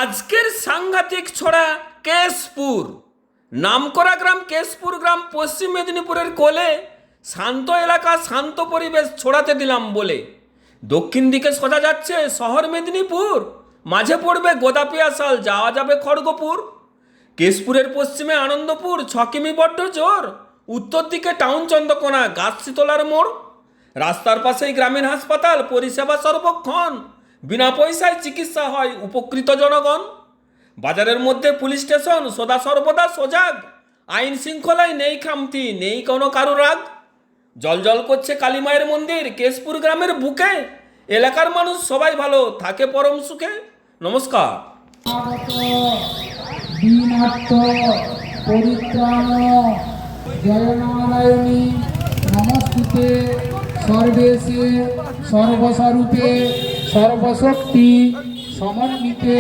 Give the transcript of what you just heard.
আজকের সাংঘাতিক ছড়া কেশপুর। নামকরা গ্রাম কেশপুর গ্রাম পশ্চিম মেদিনীপুরের কোলে শান্ত এলাকা, শান্ত পরিবেশ ছড়াতে দিলাম বলে দক্ষিণ দিকে সোজা যাচ্ছে শহর মেদিনীপুর, মাঝে পড়বে গোদাপিয়াশাল, যাওয়া যাবে খড়গপুর। কেশপুরের পশ্চিমে আনন্দপুর, 6 কিমি বড্ড জোর। উত্তর দিকে টাউন চন্দ্রকোনা, গাছশীতলার মোড়। রাস্তার পাশেই গ্রামীণ হাসপাতাল, পরিষেবা সর্বক্ষণ। বিনা পয়সায় চিকিৎসা হয়, উপকৃত জনগণ। বাজারের মধ্যে পুলিশ স্টেশন, সদা সর্বদা সজাগ। আইন শৃঙ্খলায় নেই খামতি, নেই কোনো কারো রাগ। জল করছে কালীমায়ের মন্দির কেশপুর গ্রামের বুকে। এলাকার মানুষ সবাই ভালো থাকে, পরম সুখে। নমস্কার। পরিত্রাণ জয়নারায়ণী নমস্তুতে সর্বেশে সর্বস্বরূপে সর্বশক্তি সমন্বিতে